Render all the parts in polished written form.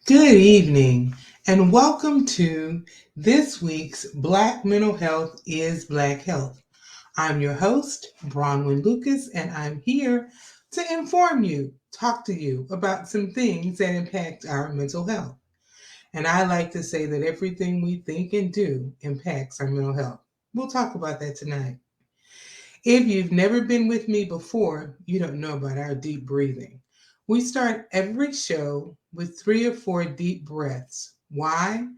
Good evening, and welcome to this week's Black Mental Health is Black Health. I'm your host, Bronwyn Lucas, and I'm here to inform you, talk to you about some things that impact our mental health. And I like to say that everything we think and do impacts our mental health. We'll talk about that tonight. If you've never been with me before, you don't know about our deep breathing. We start every show with 3 or 4 deep breaths. Why?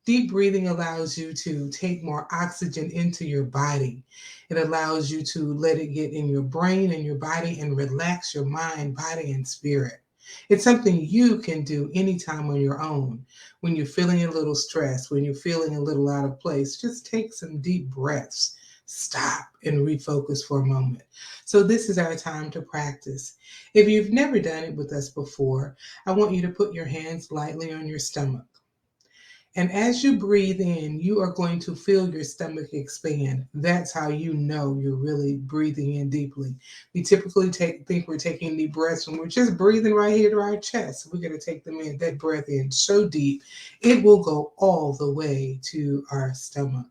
Deep breathing allows you to take more oxygen into your body. It allows you to let it get in your brain and your body and relax your mind, body, and spirit. It's something you can do anytime on your own. When you're feeling a little stressed, when you're feeling a little out of place, just take some deep breaths. Stop and refocus for a moment. So, this is our time to practice. If you've never done it with us before, I want you to put your hands lightly on your stomach. And as you breathe in, you are going to feel your stomach expand. That's how you know you're really breathing in deeply. We typically think we're taking deep breaths when we're just breathing right here to our chest. We're going to take that breath in so deep, it will go all the way to our stomach.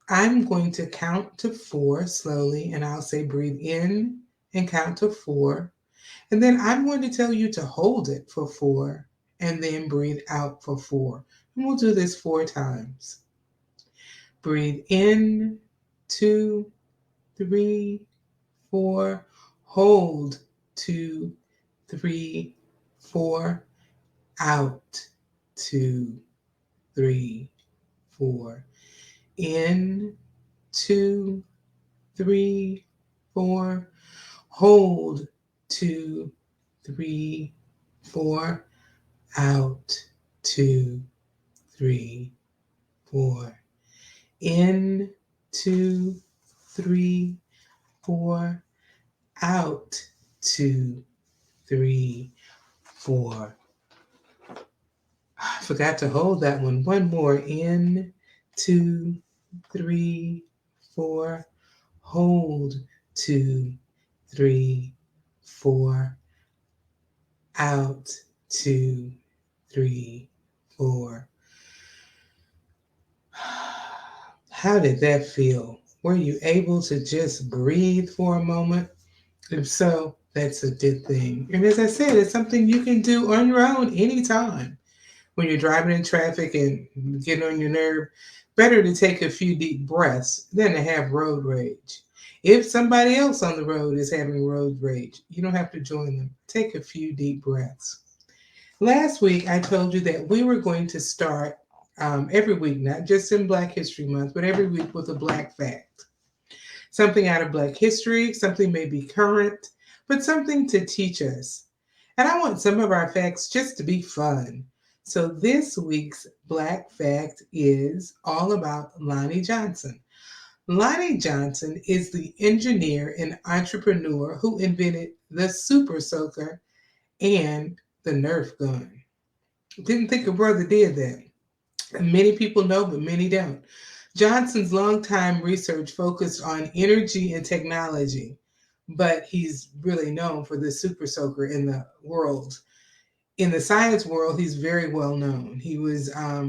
I'm going to count to 4 slowly, and I'll say breathe in and count to 4. And then I'm going to tell you to hold it for 4 and then breathe out for 4. And we'll do this 4 times. Breathe in, 2, 3, 4. Hold, 2, 3, 4. Out, 2, 3, 4. In, 2, 3, 4. Hold, 2, 3, 4. Out, 2, 3, 4. In, 2, 3, 4. Out, 2, 3, 4. I forgot to hold that one. One more. In, 2, 3, 4. Hold, 2, 3, 4. Out, 2, 3, 4. How did that feel? Were you able to just breathe for a moment? If so, that's a good thing. And as I said, it's something you can do on your own anytime. When you're driving in traffic and getting on your nerve, better to take a few deep breaths than to have road rage. If somebody else on the road is having road rage, you don't have to join them. Take a few deep breaths. Last week, I told you that we were going to start every week, not just in Black History Month, but every week with a Black fact. Something out of Black history, something may be current, but something to teach us. And I want some of our facts just to be fun. So this week's Black fact is all about Lonnie Johnson. Lonnie Johnson is the engineer and entrepreneur who invented the Super Soaker and the Nerf gun. Didn't think a brother did that. Many people know, but many don't. Johnson's longtime research focused on energy and technology, but he's really known for the super soaker in the world. In the science world, he's very well known. He was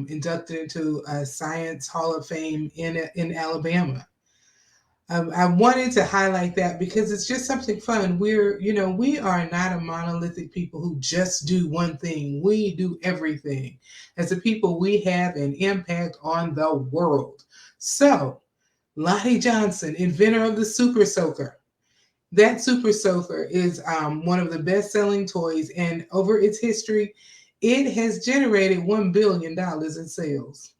inducted into a Science Hall of Fame in Alabama. I wanted to highlight that because it's just something fun. We are not a monolithic people who just do one thing. We do everything. As a people, we have an impact on the world. So, Lonnie Johnson, inventor of the Super Soaker. That Super Soaker is one of the best-selling toys, and over its history, it has generated $1 billion in sales.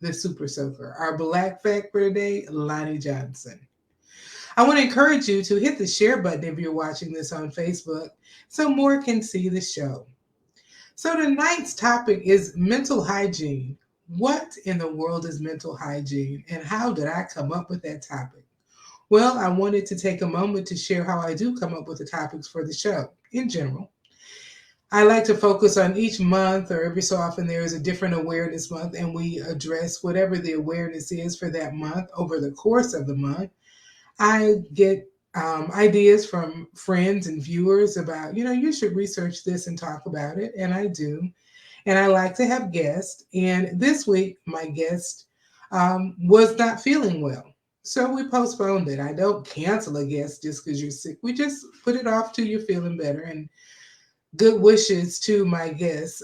The Super Soaker. Our Black fact for today, Lonnie Johnson. I want to encourage you to hit the share button if you're watching this on Facebook so more can see the show. So tonight's topic is mental hygiene. What in the world is mental hygiene, and how did I come up with that topic? Well, I wanted to take a moment to share how I do come up with the topics for the show in general. I like to focus on each month, or every so often there is a different awareness month, and we address whatever the awareness is for that month over the course of the month. I get ideas from friends and viewers about, you should research this and talk about it, and I do. And I like to have guests. And this week, my guest was not feeling well. So we postponed it. I don't cancel a guest just because you're sick. We just put it off till you're feeling better. And good wishes to my guest,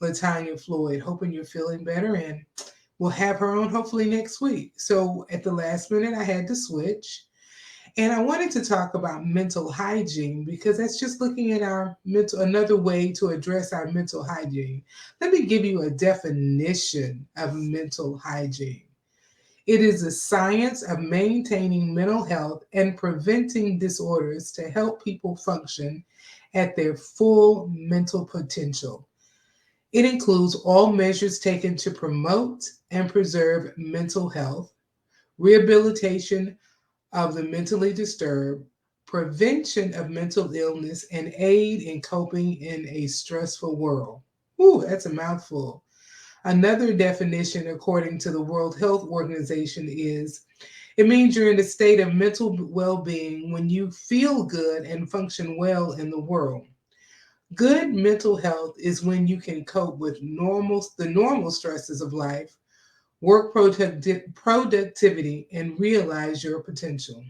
Latanya Floyd, hoping you're feeling better. And we'll have her on hopefully next week. So at the last minute, I had to switch. And I wanted to talk about mental hygiene because that's just looking at our mental, another way to address our mental hygiene. Let me give you a definition of mental hygiene. It is the science of maintaining mental health and preventing disorders to help people function at their full mental potential. It includes all measures taken to promote and preserve mental health, rehabilitation of the mentally disturbed, prevention of mental illness, and aid in coping in a stressful world. Ooh, that's a mouthful. Another definition, according to the World Health Organization, is it means you're in a state of mental well being when you feel good and function well in the world. Good mental health is when you can cope with the normal stresses of life, work productivity, and realize your potential.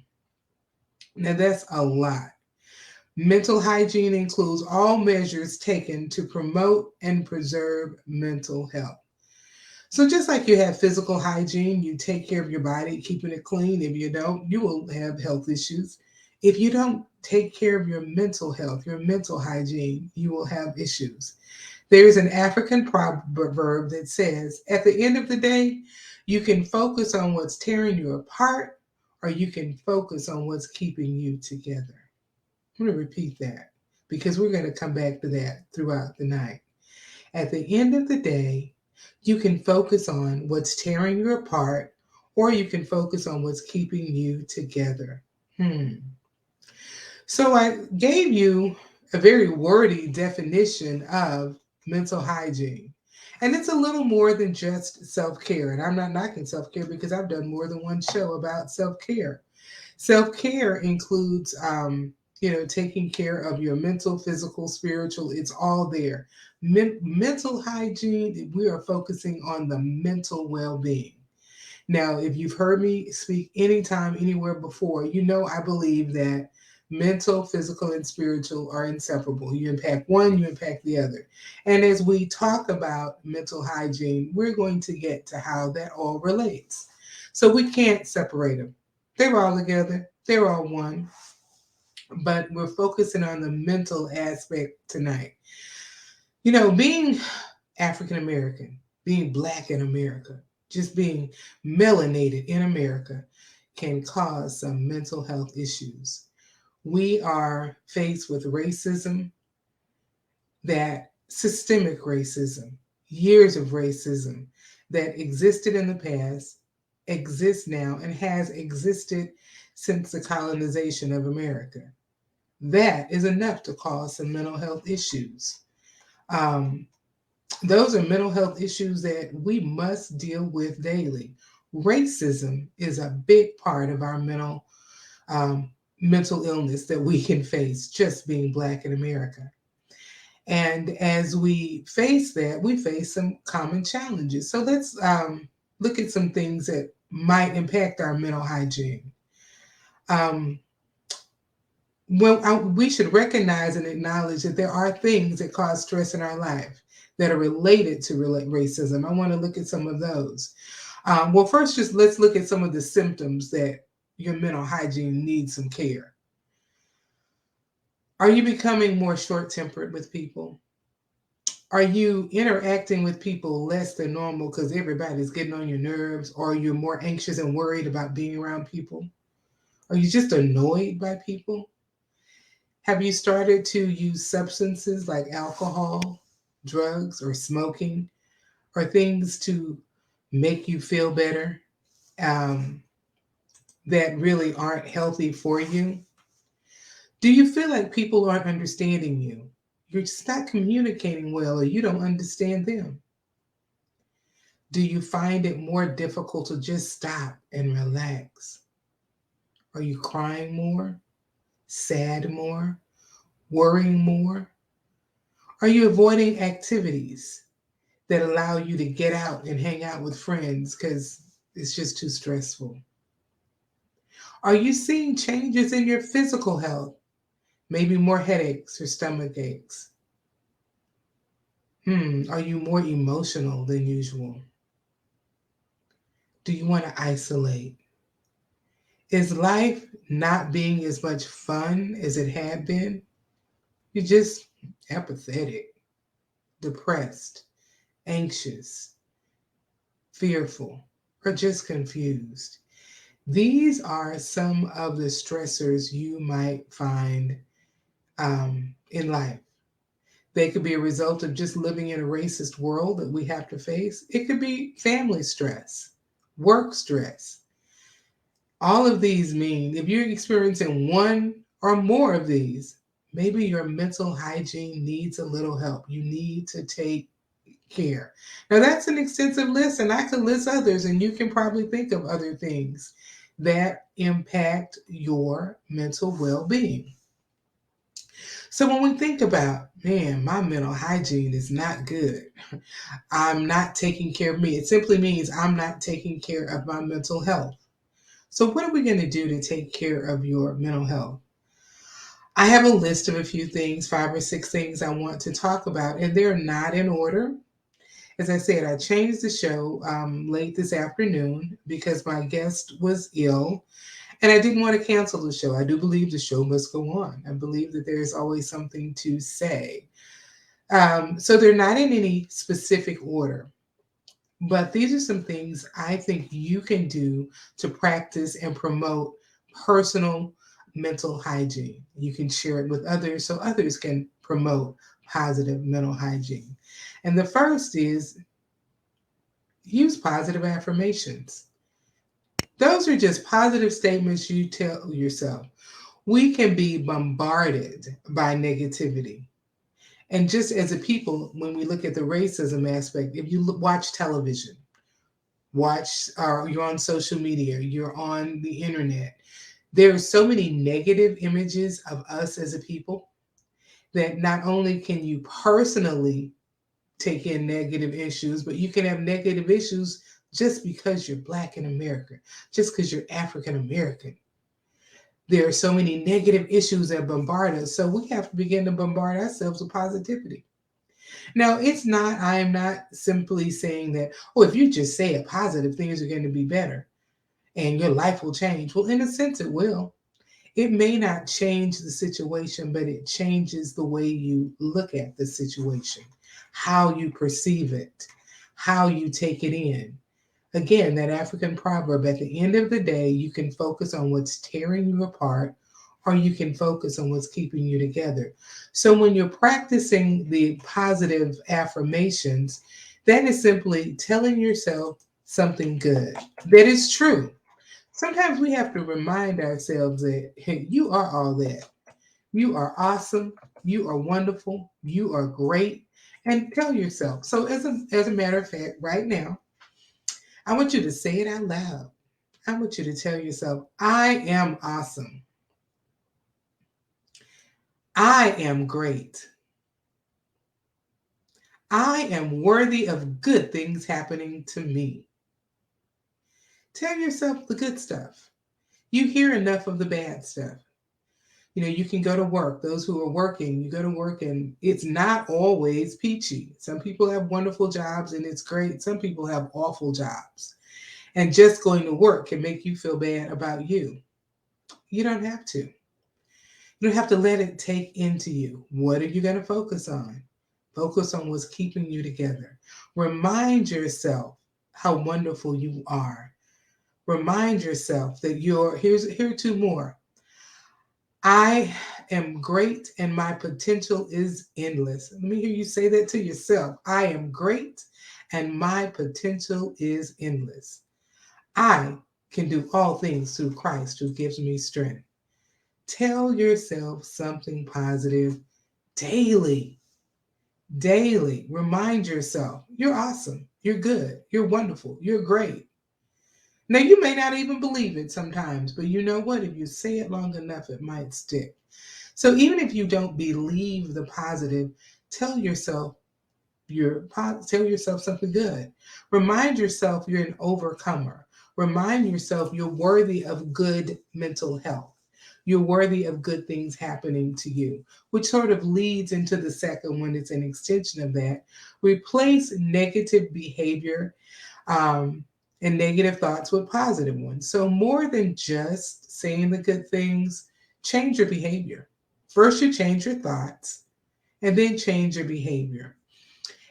Now, that's a lot. Mental hygiene includes all measures taken to promote and preserve mental health. So, just like you have physical hygiene, you take care of your body, keeping it clean. If you don't, you will have health issues. If you don't take care of your mental health, your mental hygiene, you will have issues. There's an African proverb that says, at the end of the day, you can focus on what's tearing you apart, or you can focus on what's keeping you together. I'm going to repeat that because we're going to come back to that throughout the night. At the end of the day, you can focus on what's tearing you apart, or you can focus on what's keeping you together. Hmm. So I gave you a very wordy definition of mental hygiene. And it's a little more than just self care. And I'm not knocking self care because I've done more than one show about self care. Self care includes, taking care of your mental, physical, spiritual. It's all there. Mental hygiene, we are focusing on the mental well being. Now, if you've heard me speak anytime, anywhere before, you know I believe that mental, physical, and spiritual are inseparable. You impact one, you impact the other. And as we talk about mental hygiene, we're going to get to how that all relates. So we can't separate them. They're all together, they're all one, but we're focusing on the mental aspect tonight. You know, being African American, being Black in America, just being melanated in America can cause some mental health issues. We are faced with racism, that systemic racism, years of racism that existed in the past, exists now, and has existed since the colonization of America. That is enough to cause some mental health issues. Um, those are mental health issues that we must deal with daily. Racism is a big part of our um, mental illness that we can face just being Black in America. And as we face that, we face some common challenges. So let's look at some things that might impact our mental hygiene. Um, we should recognize and acknowledge that there are things that cause stress in our life that are related to racism. I want to look at some of those. Well, first, just let's look at some of the symptoms that your mental hygiene needs some care. Are you becoming more short tempered with people? Are you interacting with people less than normal because everybody's getting on your nerves, or you're more anxious and worried about being around people? Are you just annoyed by people? Have you started to use substances like alcohol, drugs, or smoking, or things to make you feel better um, that really aren't healthy for you? Do you feel like people aren't understanding you? You're just not communicating well, or you don't understand them? Do you find it more difficult to just stop and relax? Are you crying more, sad more, worrying more? Are you avoiding activities that allow you to get out and hang out with friends because it's just too stressful? Are you seeing changes in your physical health? Maybe more headaches or stomach aches? Are you more emotional than usual? Do you want to isolate? Is life not being as much fun as it had been? You're just apathetic, depressed, anxious, fearful, or just confused. These are some of the stressors you might find in life. They could be a result of just living in a racist world that we have to face. It could be family stress, work stress. All of these mean if you're experiencing one or more of these, maybe your mental hygiene needs a little help. You need to take care. Now, that's an extensive list, and I could list others, and you can probably think of other things that impact your mental well being. So, when we think about, man, my mental hygiene is not good, I'm not taking care of me, it simply means I'm not taking care of my mental health. So, what are we going to do to take care of your mental health? I have a list of a few things, 5 or 6 things I want to talk about, and they're not in order. As I said, I changed the show late this afternoon because my guest was ill and I didn't want to cancel the show. I do believe the show must go on. I believe that there's always something to say. So they're not in any specific order, but these are some things I think you can do to practice and promote personal mental hygiene. You can share it with others so others can promote positive mental hygiene. And the first is use positive affirmations. Those are just positive statements you tell yourself. We can be bombarded by negativity. And just as a people, when we look at the racism aspect, if you watch television, you're on social media, you're on the internet, there are so many negative images of us as a people that not only can you personally take in negative issues, but you can have negative issues just because you're Black in America, just because you're African American. There are so many negative issues that bombard us. So we have to begin to bombard ourselves with positivity. Now, I am not simply saying that, oh, if you just say a positive, things are going to be better and your life will change. Well, in a sense, it will. It may not change the situation, but it changes the way you look at the situation, how you perceive it, how you take it in. Again, that African proverb, at the end of the day, you can focus on what's tearing you apart or you can focus on what's keeping you together. So when you're practicing the positive affirmations, that is simply telling yourself something good that is true. Sometimes we have to remind ourselves that, hey, you are all that. You are awesome. You are wonderful. You are great. And tell yourself. So, as a matter of fact, right now, I want you to say it out loud. I want you to tell yourself, I am awesome. I am great. I am worthy of good things happening to me. Tell yourself the good stuff. You hear enough of the bad stuff. You can go to work. Those who are working, you go to work and it's not always peachy. Some people have wonderful jobs and it's great. Some people have awful jobs. And just going to work can make you feel bad about you. You don't have to. You don't have to let it take into you. What are you going to focus on? Focus on what's keeping you together. Remind yourself how wonderful you are. Remind yourself that here are two more. I am great and my potential is endless. Let me hear you say that to yourself. I am great and my potential is endless. I can do all things through Christ who gives me strength. Tell yourself something positive daily. Daily. Remind yourself you're awesome. You're good. You're wonderful. You're great. Now, you may not even believe it sometimes, but you know what? If you say it long enough, it might stick. So even if you don't believe the positive, Tell yourself tell yourself something good. Remind yourself you're an overcomer. Remind yourself you're worthy of good mental health. You're worthy of good things happening to you, which sort of leads into the second one. It's an extension of that. Replace negative behavior um, and negative thoughts with positive ones. So, more than just saying the good things, change your behavior. First, you change your thoughts, and then change your behavior.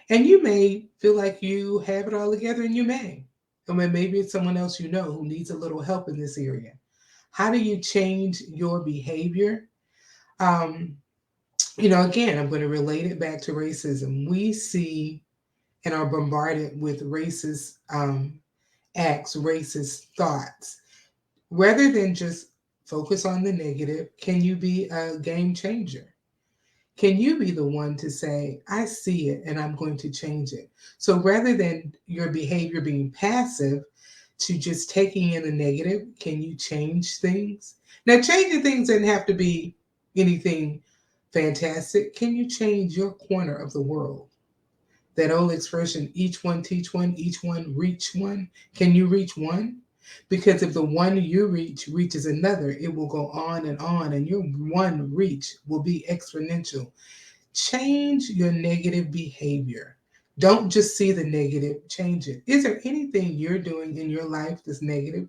And you may feel like you have it all together, and you may. I mean, maybe it's someone else you know who needs a little help in this area. How do you change your behavior? Um, again, I'm going to relate it back to racism. We see and are bombarded with racist acts, racist thoughts. Rather than just focus on the negative, can you be a game changer? Can you be the one to say, I see it and I'm going to change it? So rather than your behavior being passive to just taking in the negative, can you change things? Now, changing things doesn't have to be anything fantastic. Can you change your corner of the world? That old expression, each one teach one, each one reach one. Can you reach one? Because if the one you reach reaches another, it will go on, and your one reach will be exponential. Change your negative behavior. Don't just see the negative, change it. Is there anything you're doing in your life that's negative?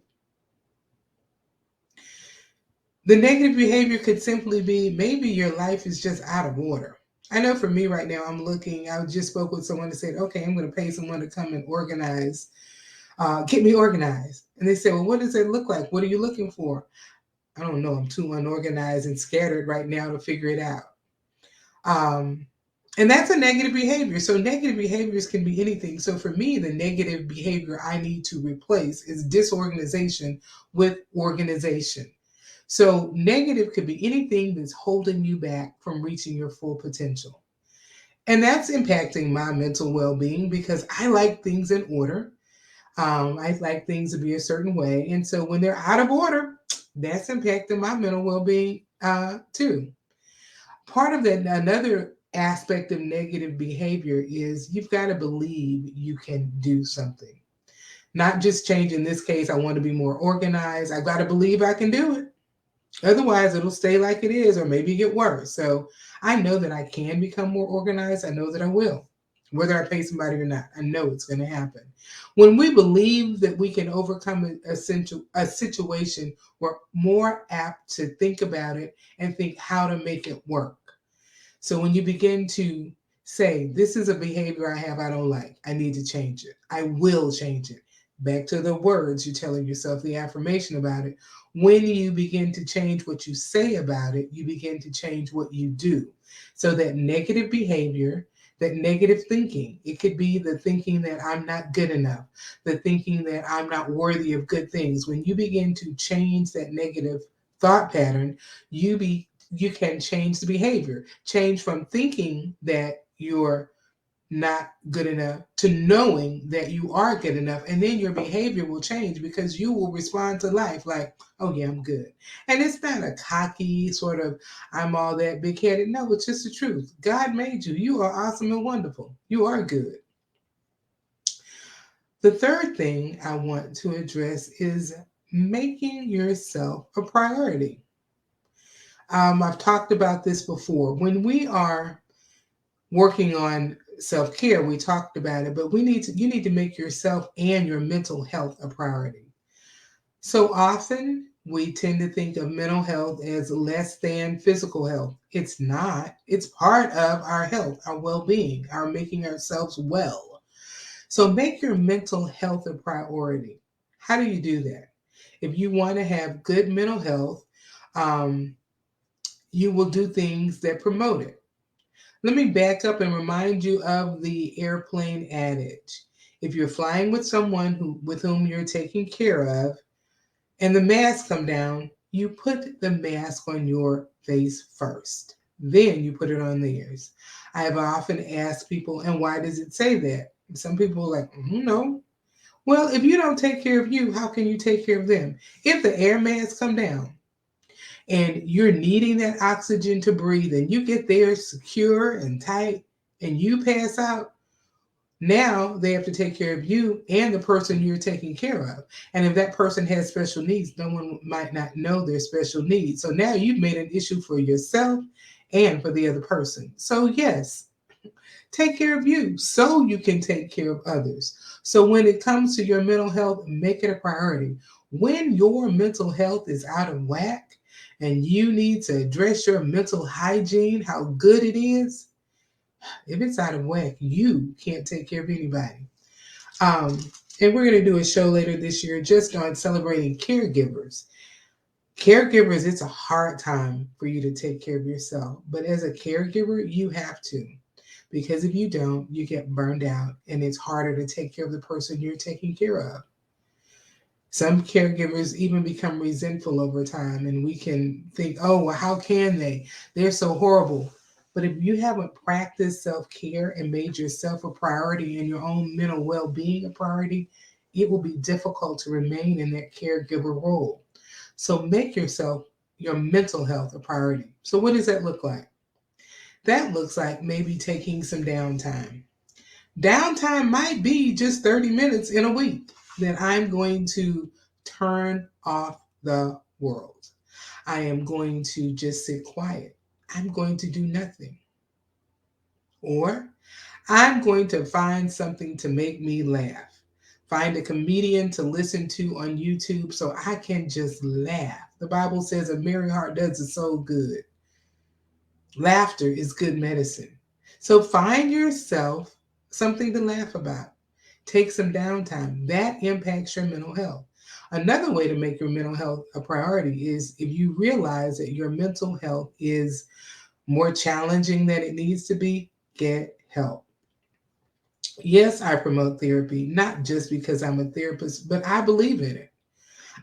The negative behavior could simply be maybe your life is just out of order. I know for me right now, I just spoke with someone that said, okay, I'm going to pay someone to come and get me organized. And they said, well, what does it look like? What are you looking for? I don't know. I'm too unorganized and scattered right now to figure it out. Um, and that's a negative behavior. So negative behaviors can be anything. So for me, the negative behavior I need to replace is disorganization with organization. So negative could be anything that's holding you back from reaching your full potential. And that's impacting my mental well-being because I like things in order. I like things to be a certain way. And so when they're out of order, that's impacting my mental well-being too. Part of that, another aspect of negative behavior is you've got to believe you can do something. Not just change in this case, I want to be more organized. I've got to believe I can do it. Otherwise, it'll stay like it is or maybe get worse. So I know that I can become more organized. I know that I will, whether I pay somebody or not. I know it's going to happen. When we believe that we can overcome a situation, we're more apt to think about it and think how to make it work. So when you begin to say, this is a behavior I have I don't like, I need to change it. I will change it. Back to the words, you're telling yourself the affirmation about it. When you begin to change what you say about it, you begin to change what you do. So that negative behavior, that negative thinking, it could be the thinking that I'm not good enough, the thinking that I'm not worthy of good things. When you begin to change that negative thought pattern, you can change the behavior. Change from thinking that you're not good enough to knowing that you are good enough. And then your behavior will change because you will respond to life like, oh, yeah, I'm good. And it's not a cocky sort of, I'm all that big headed. No, it's just the truth. God made you. You are awesome and wonderful. You are good. The third thing I want to address is making yourself a priority. I've talked about this before. When we are working on self-care, we talked about it, but you need to make yourself and your mental health a priority. So often we tend to think of mental health as less than physical health. It's not. It's part of our health, our well-being, our making ourselves well. So make your mental health a priority. How do you do that? If you want to have good mental health, um, you will do things that promote it. Let me back up and remind you of the airplane adage. If you're flying with someone with whom you're taking care of and the mask come down, you put the mask on your face first. Then you put it on theirs. I have often asked people, and why does it say that? Some people are like, no. Well, if you don't take care of you, how can you take care of them? If the air mask come down, and you're needing that oxygen to breathe and you get there secure and tight, and you pass out, now they have to take care of you and the person you're taking care of. And if that person has special needs, no one might not know their special needs. So now you've made an issue for yourself and for the other person. So, yes, take care of you so you can take care of others. So, when it comes to your mental health, make it a priority. When your mental health is out of whack and you need to address your mental hygiene, how good it is, if it's out of whack, you can't take care of anybody. Um, and we're going to do a show later this year just on celebrating caregivers. Caregivers, it's a hard time for you to take care of yourself. But as a caregiver, you have to. Because if you don't, you get burned out and it's harder to take care of the person you're taking care of. Some caregivers even become resentful over time, and we can think, oh, well, how can they? They're so horrible. But if you haven't practiced self care and made yourself a priority and your own mental well being a priority, it will be difficult to remain in that caregiver role. So make yourself, your mental health, a priority. So, what does that look like? That looks like maybe taking some downtime. Downtime might be just 30 minutes in a week that I'm going to turn off the world. I am going to just sit quiet. I'm going to do nothing. Or I'm going to find something to make me laugh. Find a comedian to listen to on YouTube so I can just laugh. The Bible says a merry heart does the soul good. Laughter is good medicine. So find yourself something to laugh about. Take some downtime. That impacts your mental health. Another way to make your mental health a priority is if you realize that your mental health is more challenging than it needs to be, get help. Yes, I promote therapy, not just because I'm a therapist, but I believe in it.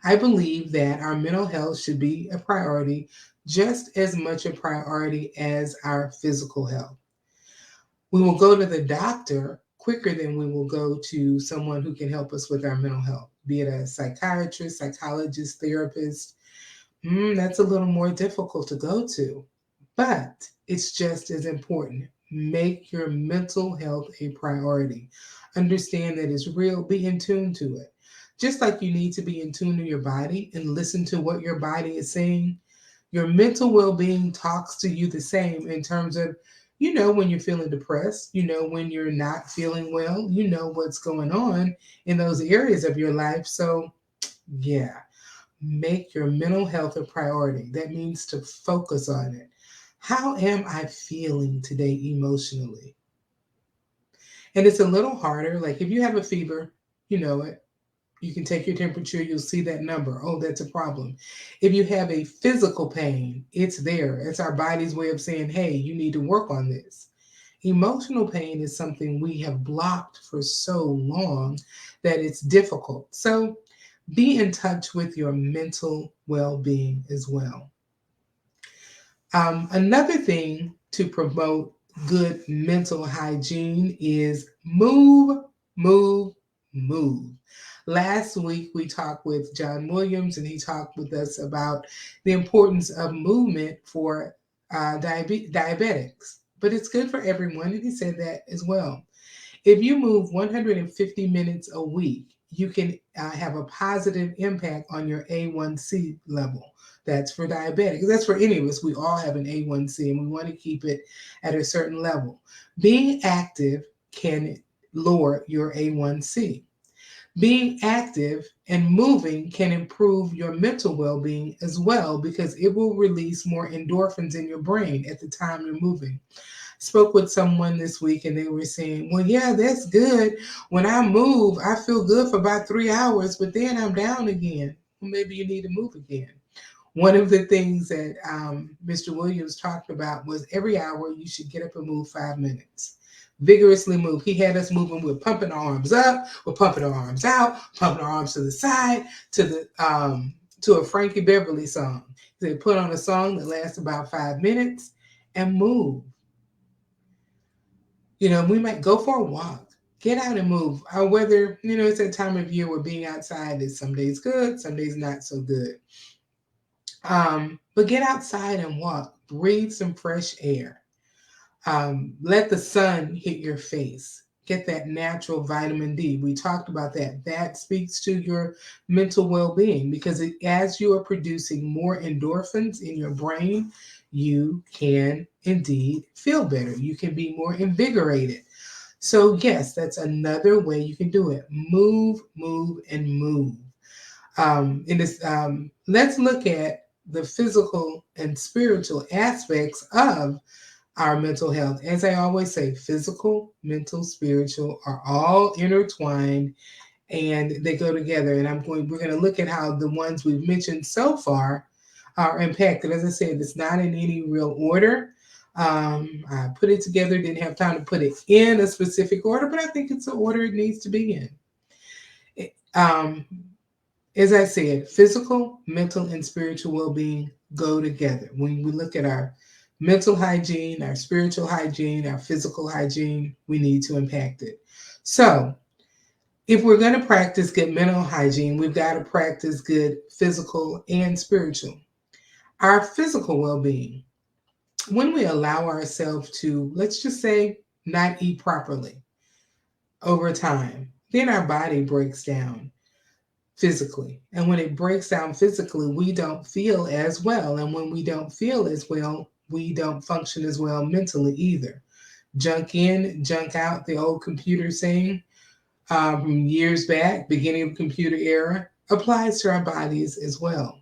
I believe that our mental health should be a priority, just as much a priority as our physical health. We will go to the doctor quicker than we will go to someone who can help us with our mental health, be it a psychiatrist, psychologist, therapist. That's a little more difficult to go to, but it's just as important. Make your mental health a priority. Understand that it's real, be in tune to it. Just like you need to be in tune to your body and listen to what your body is saying, your mental well being talks to you the same in terms of, when you're feeling depressed, when you're not feeling well, what's going on in those areas of your life. So, yeah, make your mental health a priority. That means to focus on it. How am I feeling today emotionally? And it's a little harder. Like if you have a fever, you know it. You can take your temperature, you'll see that number. Oh, that's a problem. If you have a physical pain, it's there. It's our body's way of saying, hey, you need to work on this. Emotional pain is something we have blocked for so long that it's difficult. So be in touch with your mental well being as well. Another thing to promote good mental hygiene is move, move, move. Last week, we talked with John Williams, and he talked with us about the importance of movement for diabetics. But it's good for everyone, and he said that as well. If you move 150 minutes a week, you can have a positive impact on your A1C level. That's for diabetics. That's for any of us. We all have an A1C and we want to keep it at a certain level. Being active can lower your A1C. Being active and moving can improve your mental well being as well because it will release more endorphins in your brain at the time you're moving. Spoke with someone this week and they were saying, well, yeah, that's good. When I move, I feel good for about 3 hours, but then I'm down again. Well, maybe you need to move again. One of the things that Mr. Williams talked about was every hour you should get up and move 5 minutes. Vigorously move. He had us moving. We're pumping our arms up. We're pumping our arms out. Pumping our arms to the side. To a Frankie Beverly song. They put on a song that lasts about 5 minutes and move. We might go for a walk. Get out and move. Whether it's that time of year where being outside is some days good, some days not so good. But get outside and walk. Breathe some fresh air. Let the sun hit your face. Get that natural vitamin D. We talked about that. That speaks to your mental well being because as you are producing more endorphins in your brain, you can indeed feel better. You can be more invigorated. So, yes, that's another way you can do it. Move, move, and move. Let's look at the physical and spiritual aspects of our mental health. As I always say, physical, mental, spiritual are all intertwined and they go together. And we're going to look at how the ones we've mentioned so far are impacted. As I said, it's not in any real order. I put it together, didn't have time to put it in a specific order, but I think it's the order it needs to be in. Um, as I said, physical, mental, and spiritual well being go together. When we look at our mental hygiene, our spiritual hygiene, our physical hygiene, we need to impact it. So, if we're going to practice good mental hygiene, we've got to practice good physical and spiritual. Our physical well being, when we allow ourselves to, let's just say, not eat properly over time, then our body breaks down physically. And when it breaks down physically, we don't feel as well. And when we don't feel as well, we don't function as well mentally either. Junk in, junk out, the old computer saying from years back, beginning of computer era, applies to our bodies as well.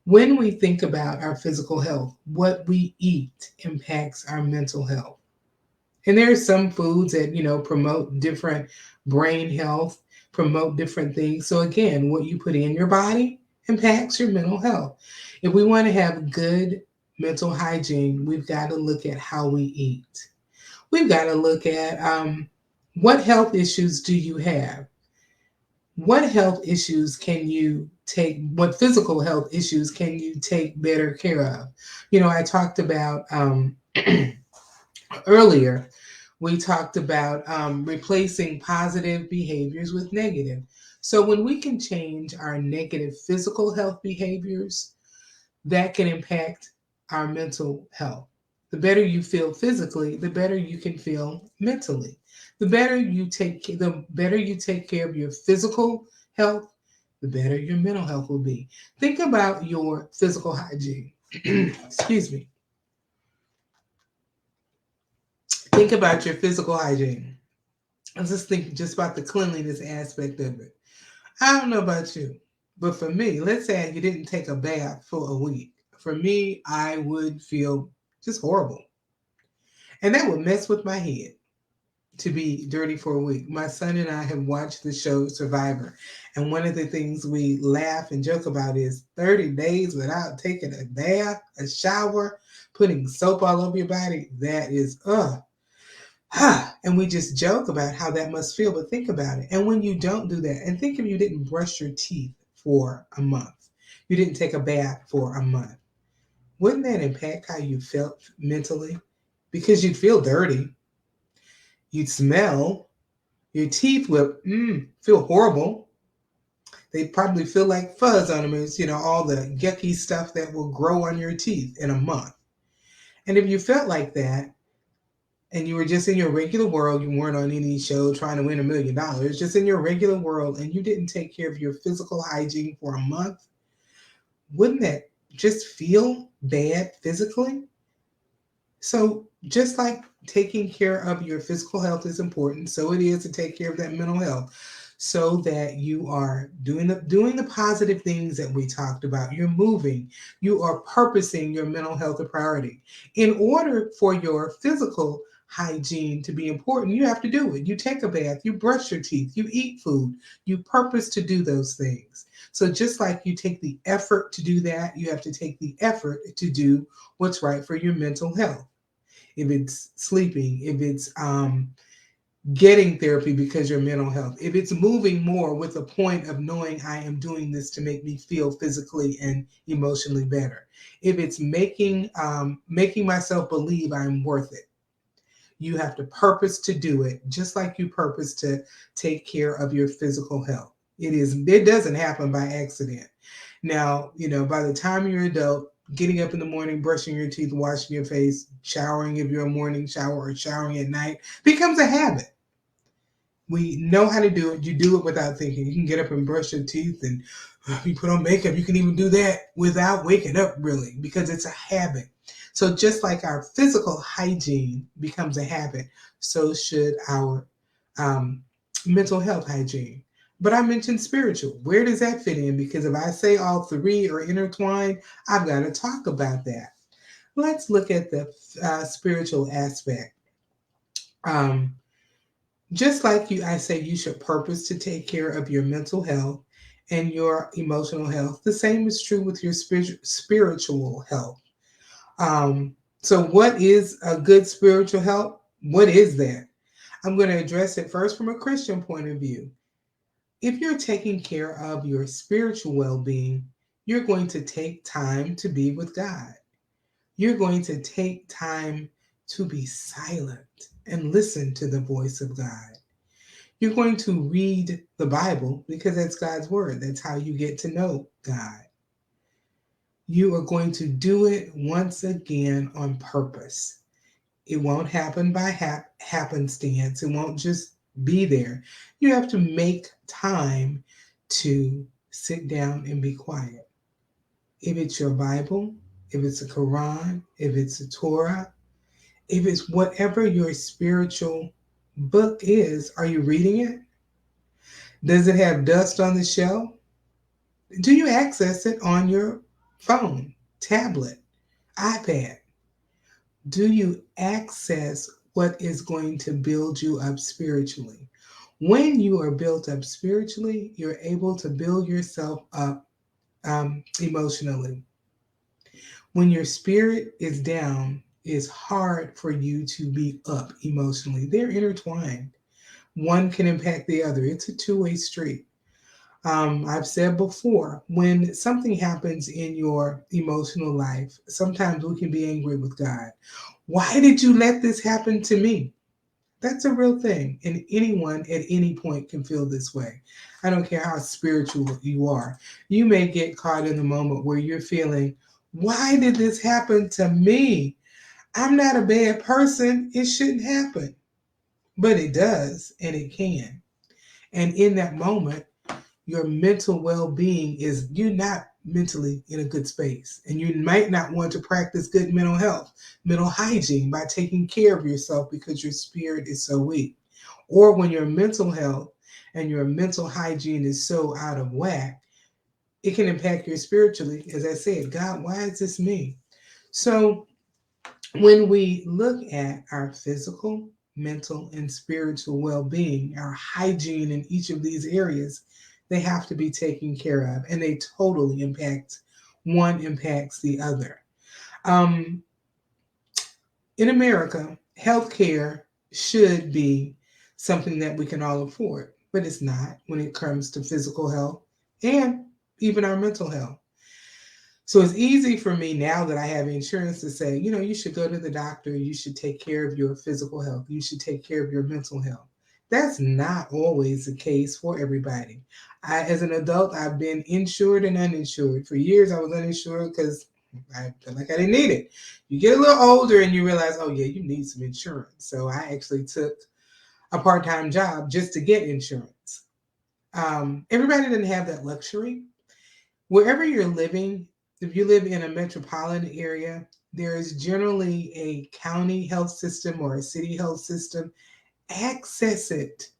When we think about our physical health, what we eat impacts our mental health. And there are some foods that, promote different brain health, promote different things. So again, what you put in your body impacts your mental health. If we want to have good mental hygiene, we've got to look at how we eat. We've got to look at what health issues do you have? What health issues can you take? What physical health issues can you take better care of? I talked about earlier, we talked about replacing positive behaviors with negative. So when we can change our negative physical health behaviors, that can impact our mental health. The better you feel physically, the better you can feel mentally. The better you take care of your physical health, the better your mental health will be. Think about your physical hygiene. Excuse me. Think about your physical hygiene. I'm just thinking just about the cleanliness aspect of it. I don't know about you, but for me, let's say you didn't take a bath for a week. For me, I would feel just horrible. And that would mess with my head to be dirty for a week. My son and I have watched the show Survivor. And one of the things we laugh and joke about is 30 days without taking a bath, a shower, putting soap all over your body. That is, and we just joke about how that must feel, but think about it. And when you don't do that, and think if you didn't brush your teeth for a month, you didn't take a bath for a month, wouldn't that impact how you felt mentally? Because you'd feel dirty, you'd smell, your teeth would feel horrible. They'd probably feel like fuzz on them. It's, all the yucky stuff that will grow on your teeth in a month. And if you felt like that, and you were just in your regular world, you weren't on any show trying to win $1 million, just in your regular world, and you didn't take care of your physical hygiene for a month, wouldn't that just feel bad physically? So just like taking care of your physical health is important, so it is to take care of that mental health, so that you are doing the positive things that we talked about. You're moving, you are purposing your mental health a priority. In order for your physical hygiene to be important, you have to do it. You take a bath, you brush your teeth, you eat food, you purpose to do those things. So just like you take the effort to do that, you have to take the effort to do what's right for your mental health. If it's sleeping, if it's getting therapy because your mental health, if it's moving more with a point of knowing I am doing this to make me feel physically and emotionally better, if it's making myself believe I'm worth it, you have to purpose to do it, just like you purpose to take care of your physical health. It doesn't happen by accident. Now, by the time you're adult, getting up in the morning, brushing your teeth, washing your face, showering if you're a morning shower, or showering at night becomes a habit. We know how to do it. You do it without thinking. You can get up and brush your teeth, and you put on makeup. You can even do that without waking up, really, because it's a habit. So just like our physical hygiene becomes a habit, so should our um, mental health hygiene. But I mentioned spiritual. Where does that fit in? Because if I say all three are intertwined, I've got to talk about that. Let's look at the spiritual aspect. Um, just like I say you should purpose to take care of your mental health and your emotional health, the same is true with your spiritual health. So, what is a good spiritual health? What is that? I'm going to address it first from a Christian point of view. If you're taking care of your spiritual well being, you're going to take time to be with God. You're going to take time to be silent and listen to the voice of God. You're going to read the Bible because that's God's word. That's how you get to know God. You are going to do it once again on purpose. It won't happen by happenstance. It won't just be there. You have to make time to sit down and be quiet. If it's your Bible, if it's a Quran, if it's a Torah, if it's whatever your spiritual book is, are you reading it? Does it have dust on the shelf? Do you access it on your phone, tablet, iPad? Do you access what is going to build you up spiritually? When you are built up spiritually, you're able to build yourself up emotionally. When your spirit is down, it's hard for you to be up emotionally. They're intertwined. One can impact the other. It's a two-way street. I've said before, when something happens in your emotional life, sometimes we can be angry with God. Why did you let this happen to me? That's a real thing. And anyone at any point can feel this way. I don't care how spiritual you are. You may get caught in the moment where you're feeling, why did this happen to me? I'm not a bad person. It shouldn't happen. But it does, and it can. And in that moment, your mental well-being is you're not mentally in a good space, and you might not want to practice good mental health, mental hygiene by taking care of yourself because your spirit is so weak. Or when your mental health and your mental hygiene is so out of whack, it can impact you spiritually. As I said, God, why is this me? So when we look at our physical, mental, and spiritual well-being, our hygiene in each of these areas, they have to be taken care of, and they totally impact, one impacts the other. Um, in America, healthcare should be something that we can all afford, but it's not when it comes to physical health and even our mental health. So it's easy for me now that I have insurance to say, you should go to the doctor, you should take care of your physical health, you should take care of your mental health. That's not always the case for everybody. As an adult, I've been insured and uninsured. For years, I was uninsured because I felt like I didn't need it. You get a little older and you realize, oh, yeah, you need some insurance. So I actually took a part-time job just to get insurance. Everybody didn't have that luxury. Wherever you're living, if you live in a metropolitan area, there is generally a county health system or a city health system. Access it.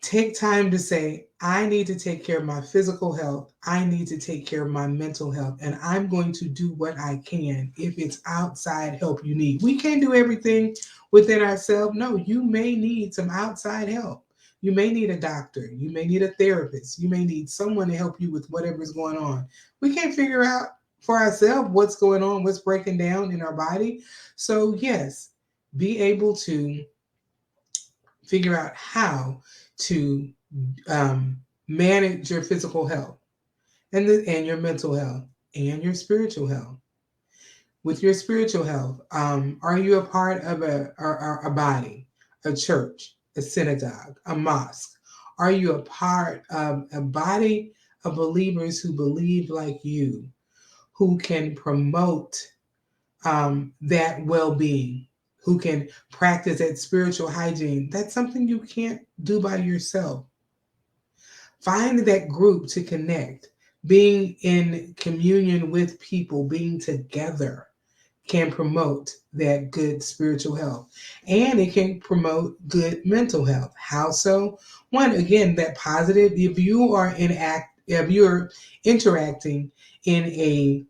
Take time to say, I need to take care of my physical health. I need to take care of my mental health. And I'm going to do what I can if it's outside help you need. We can't do everything within ourselves. No, you may need some outside help. You may need a doctor. You may need a therapist. You may need someone to help you with whatever's going on. We can't figure out for ourselves what's going on, what's breaking down in our body. So, yes, be able to figure out how to manage your physical health and your mental health and your spiritual health. With your spiritual health, are you a part of a body, a church, a synagogue, a mosque? Are you a part of a body of believers who believe like you, who can promote that well-being, who can practice that spiritual hygiene. That's something you can't do by yourself. Find that group to connect. Being in communion with people, being together can promote that good spiritual health, and it can promote good mental health. How so? One, again, that positive. If you're interacting in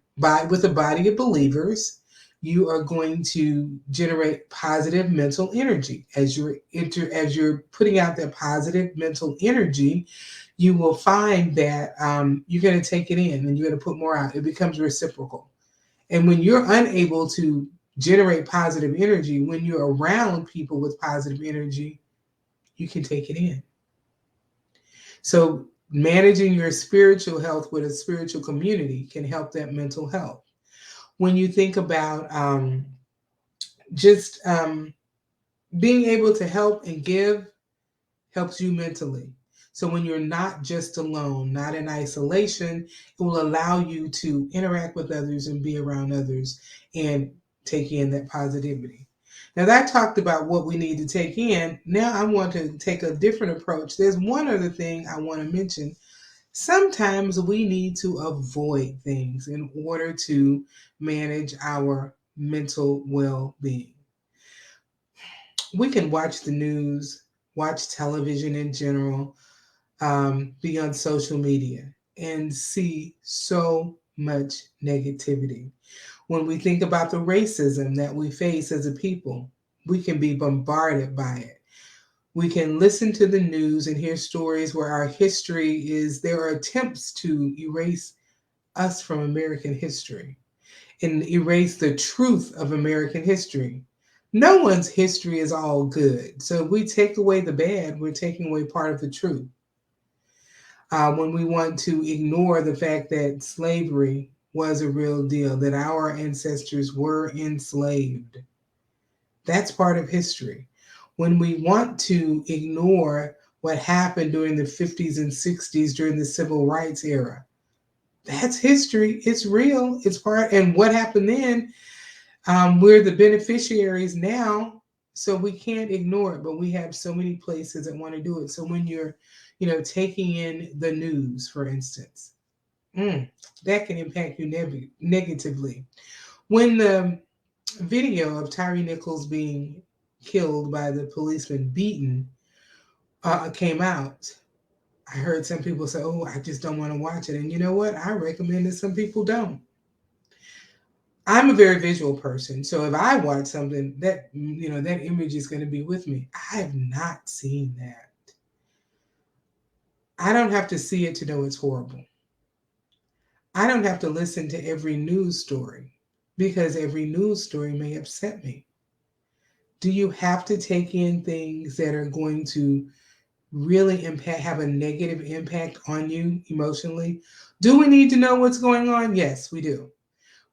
with a body of believers, you are going to generate positive mental energy. As you're putting out that positive mental energy, you will find that you're going to take it in and you're going to put more out. It becomes reciprocal. And when you're unable to generate positive energy, when you're around people with positive energy, you can take it in. So managing your spiritual health with a spiritual community can help that mental health. When you think about just being able to help and give, helps you mentally. So when you're not just alone, not in isolation, it will allow you to interact with others and be around others and take in that positivity. Now that I talked about what we need to take in, now I want to take a different approach. There's one other thing I want to mention. Sometimes we need to avoid things in order to manage our mental well-being. We can watch the news, watch television in general, be on social media and see so much negativity. When we think about the racism that we face as a people, we can be bombarded by it. We can listen to the news and hear stories where there are attempts to erase us from American history and erase the truth of American history. No one's history is all good. So if we take away the bad, we're taking away part of the truth. When we want to ignore the fact that slavery was a real deal, that our ancestors were enslaved. That's part of history. When we want to ignore what happened during the 50s and 60s during the civil rights era, that's history. It's real. It's part. And what happened then, we're the beneficiaries now, so we can't ignore it. But we have so many places that want to do it. So when you're, taking in the news, for instance, that can impact you negatively. When the video of Tyree Nichols being killed by the policeman, beaten, came out, I heard some people say, "Oh, I just don't want to watch it." And you know what? I recommend that some people don't. I'm a very visual person, so if I watch something, that that image is going to be with me. I have not seen that. I don't have to see it to know it's horrible. I don't have to listen to every news story because every news story may upset me. Do you have to take in things that are going to really have a negative impact on you emotionally? Do we need to know what's going on? Yes, we do.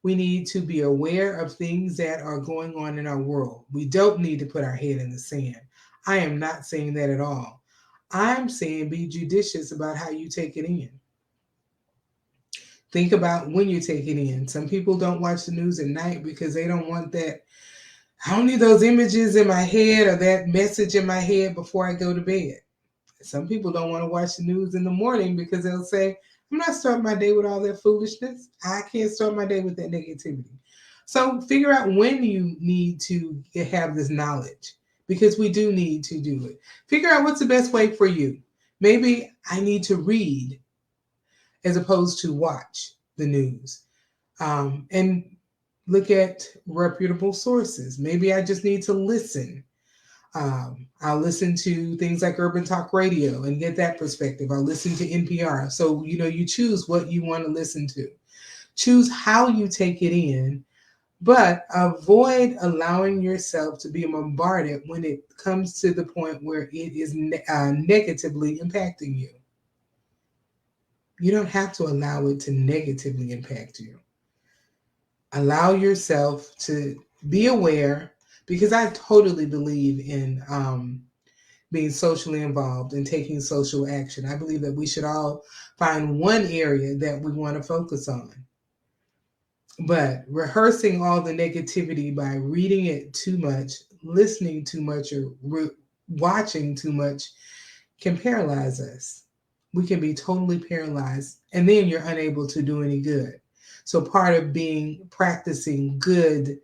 We need to be aware of things that are going on in our world. We don't need to put our head in the sand. I am not saying that at all. I'm saying be judicious about how you take it in. Think about when you take it in. Some people don't watch the news at night because they don't want that. I don't need those images in my head or that message in my head before I go to bed. Some people don't want to watch the news in the morning because they'll say, I'm not starting my day with all that foolishness. I can't start my day with that negativity. So figure out when you need to have this knowledge, because we do need to do it. Figure out what's the best way for you. Maybe I need to read as opposed to watch the news, and look at reputable sources. Maybe I just need to listen. I'll listen to things like Urban Talk Radio and get that perspective. I'll listen to NPR. So, you choose what you want to listen to. Choose how you take it in, but avoid allowing yourself to be bombarded when it comes to the point where it is negatively impacting you. You don't have to allow it to negatively impact you. Allow yourself to be aware, because I totally believe in being socially involved and taking social action. I believe that we should all find one area that we want to focus on. But rehearsing all the negativity by reading it too much, listening too much, or watching too much can paralyze us. We can be totally paralyzed, and then you're unable to do any good. So, part of practicing good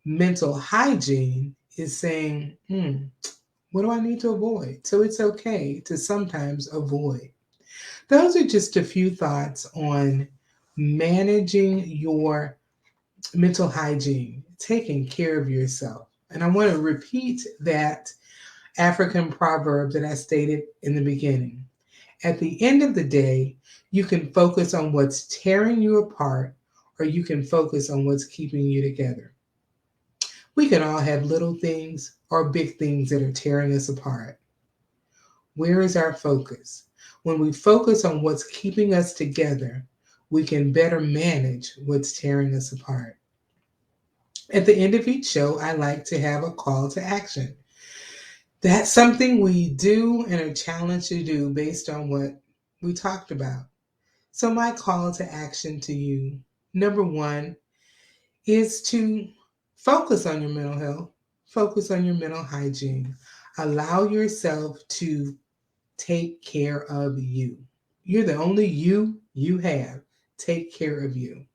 mental hygiene is saying, what do I need to avoid? So, it's okay to sometimes avoid. Those are just a few thoughts on managing your mental hygiene, taking care of yourself. And I want to repeat that African proverb that I stated in the beginning. At the end of the day, you can focus on what's tearing you apart, or you can focus on what's keeping you together. We can all have little things or big things that are tearing us apart. Where is our focus? When we focus on what's keeping us together, we can better manage what's tearing us apart. At the end of each show, I like to have a call to action. That's something we do and are challenged to do based on what we talked about. So, my call to action to you, number one, is to focus on your mental health, focus on your mental hygiene. Allow yourself to take care of you. You're the only you have. Take care of you.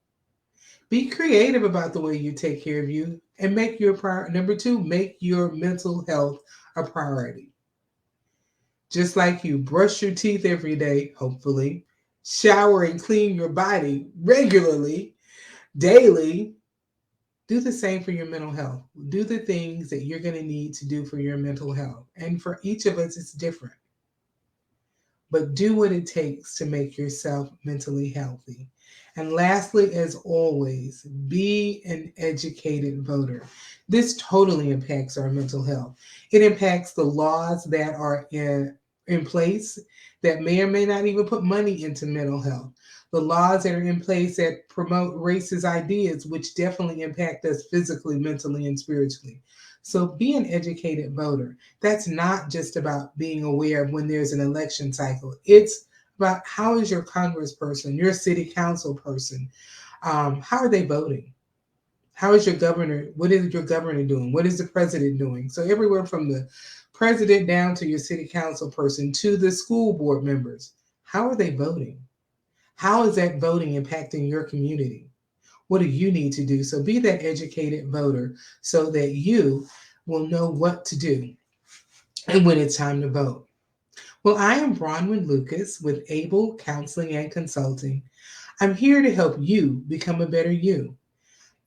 Be creative about the way you take care of you and make your priority. Number two, make your mental health a priority. Just like you brush your teeth every day, hopefully, shower and clean your body regularly, daily, do the same for your mental health. Do the things that you're going to need to do for your mental health. And for each of us, it's different. But do what it takes to make yourself mentally healthy. And lastly, as always, be an educated voter. This totally impacts our mental health. It impacts the laws that are in place that may or may not even put money into mental health. The laws that are in place that promote racist ideas, which definitely impact us physically, mentally, and spiritually. So be an educated voter. That's not just about being aware of when there's an election cycle. It's about how is your congressperson, your city council person, how are they voting? How is your governor? What is your governor doing? What is the president doing? So everywhere from the president down to your city council person to the school board members, how are they voting? How is that voting impacting your community? What do you need to do? So be that educated voter so that you will know what to do and when it's time to vote. Well, I am Bronwyn Lucas with Able Counseling and Consulting. I'm here to help you become a better you.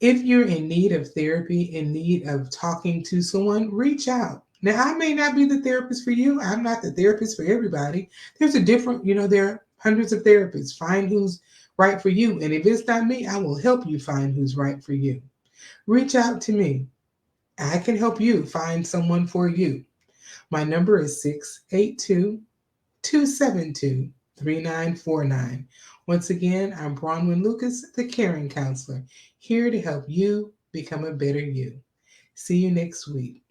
If you're in need of therapy, in need of talking to someone, reach out. Now, I may not be the therapist for you. I'm not the therapist for everybody. There's a different, there are hundreds of therapists. Find who's right for you. And if it's not me, I will help you find who's right for you. Reach out to me. I can help you find someone for you. My number is 682 272 3949. Once again, I'm Bronwyn Lucas, the Caring Counselor, here to help you become a better you. See you next week.